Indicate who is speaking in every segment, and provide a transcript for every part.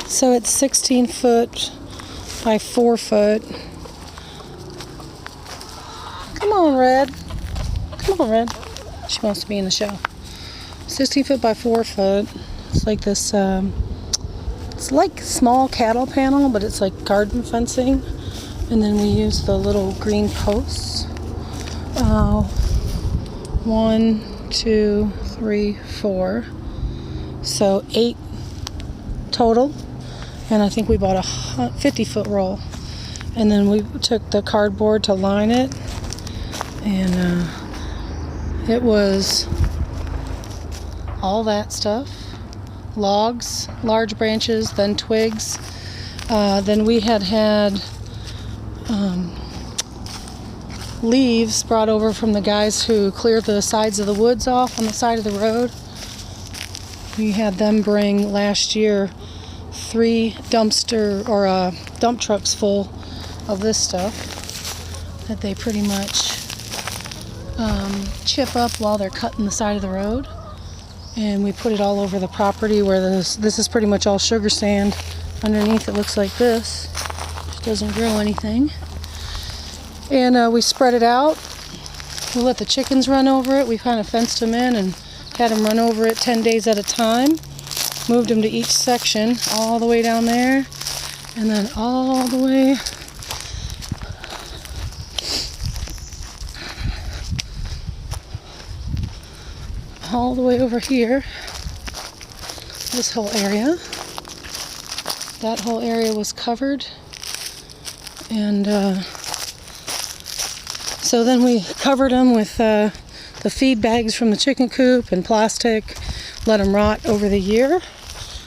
Speaker 1: So it's 16 foot by 4 foot. Come on, Red. Come on, Red. She wants to be in the show. 16 foot by 4 foot. It's like this, it's like small cattle panel, but it's like garden fencing. And then we use the little green posts. 1, 2, 3, 4. So 8 total. And I think we bought a 50-foot roll. And then we took the cardboard to line it. And it was all that stuff. Logs, large branches, then twigs. Then we had leaves brought over from the guys who cleared the sides of the woods off on the side of the road. We had them bring last year 3 dump trucks full of this stuff that they pretty much chip up while they're cutting the side of the road. And we put it all over the property where this is pretty much all sugar sand. Underneath it looks like this. It doesn't grow anything. And we spread it out. We let the chickens run over it. We kind of fenced them in and had them run over it 10 days at a time. Moved them to each section, all the way down there, and then all the way over here. This whole area. That whole area was covered. And so then we covered them with the feed bags from the chicken coop and plastic, let them rot over the year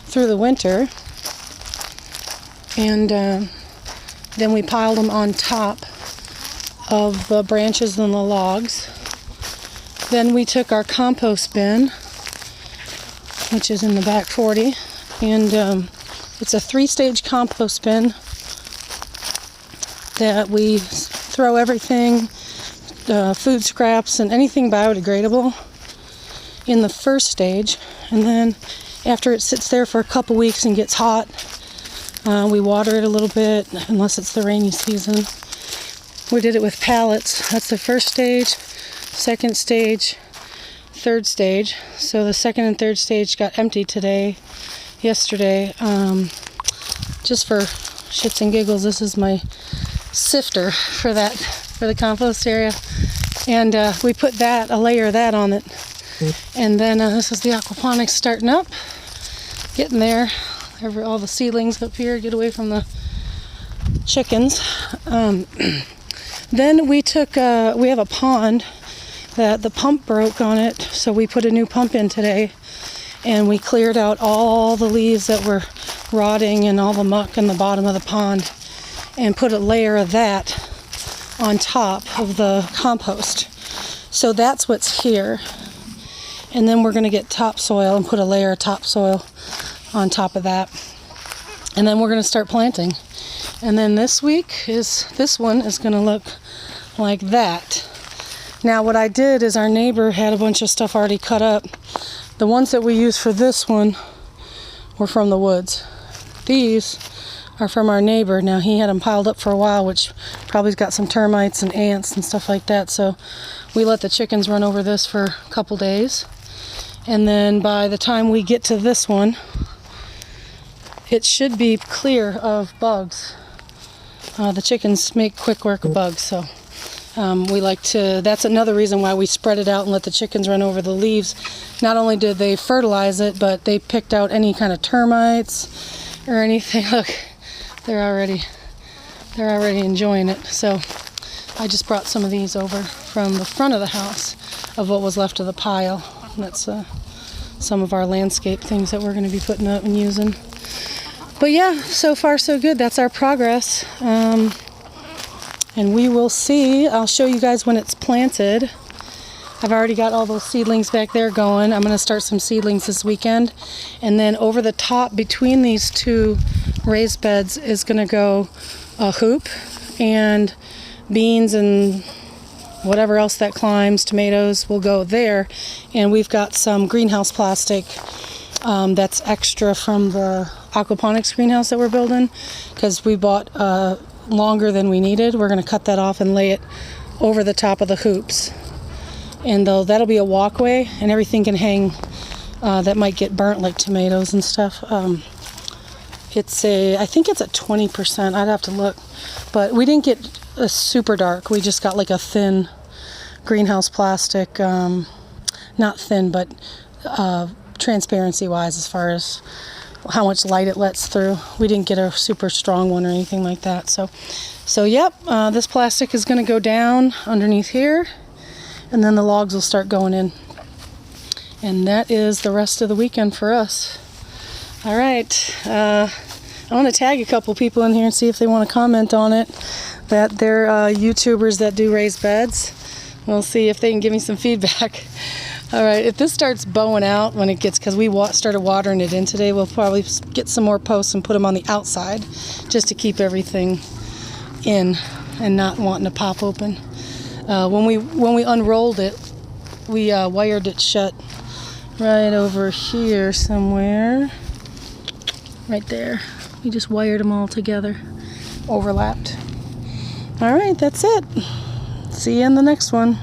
Speaker 1: through the winter, and then we piled them on top of the branches and the logs. Then we took our compost bin, which is in the back 40, and it's a 3-stage compost bin that we throw everything, food scraps and anything biodegradable in the first stage, and then after it sits there for a couple weeks and gets hot, we water it a little bit, unless it's the rainy season. We did it with pallets. That's the first stage, second stage, third stage. So the second and third stage got emptied yesterday. Just for shits and giggles, this is my sifter for the compost area. And we put a layer of that on it. And then this is the aquaponics starting up, getting there. All the seedlings up here, get away from the chickens. Then we have a pond that the pump broke on it, so we put a new pump in today, and we cleared out all the leaves that were rotting and all the muck in the bottom of the pond, and put a layer of that on top of the compost. So that's what's here. And then we're going to get topsoil and put a layer of topsoil on top of that. And then we're going to start planting. And then this one is going to look like that. Now what I did is our neighbor had a bunch of stuff already cut up. The ones that we used for this one were from the woods. These are from our neighbor. Now he had them piled up for a while, which probably's got some termites and ants and stuff like that. So we let the chickens run over this for a couple days. And then by the time we get to this one, it should be clear of bugs. The chickens make quick work of bugs, so that's another reason why we spread it out and let the chickens run over the leaves. Not only did they fertilize it, but they picked out any kind of termites or anything. Look, they're already enjoying it. So I just brought some of these over from the front of the house of what was left of the pile. That's some of our landscape things that we're going to be putting up and using. But yeah, so far so good. That's our progress. And we will see. I'll show you guys when it's planted. I've already got all those seedlings back there going. I'm going to start some seedlings this weekend. And then over the top between these two raised beds is going to go a hoop and beans and whatever else that climbs, tomatoes will go there. And we've got some greenhouse plastic that's extra from the aquaponics greenhouse that we're building, because we bought longer than we needed. We're going to cut that off and lay it over the top of the hoops. And though that'll be a walkway, and everything can hang that might get burnt, like tomatoes and stuff. I think it's at 20%. I'd have to look. But we didn't get a super dark. We just got like a thin greenhouse plastic. Not thin, but transparency wise as far as how much light it lets through. We didn't get a super strong one or anything like that. So yep, this plastic is going to go down underneath here, and then the logs will start going in. And that is the rest of the weekend for us. All right, I want to tag a couple people in here and see if they want to comment on it, that they're YouTubers that do raised beds. We'll see if they can give me some feedback. All right, if this starts bowing out when it gets, because we started watering it in today, we'll probably get some more posts and put them on the outside just to keep everything in and not wanting to pop open. When we unrolled it, we wired it shut right over here somewhere. Right there. We just wired them all together, overlapped. All right, that's it. See you in the next one.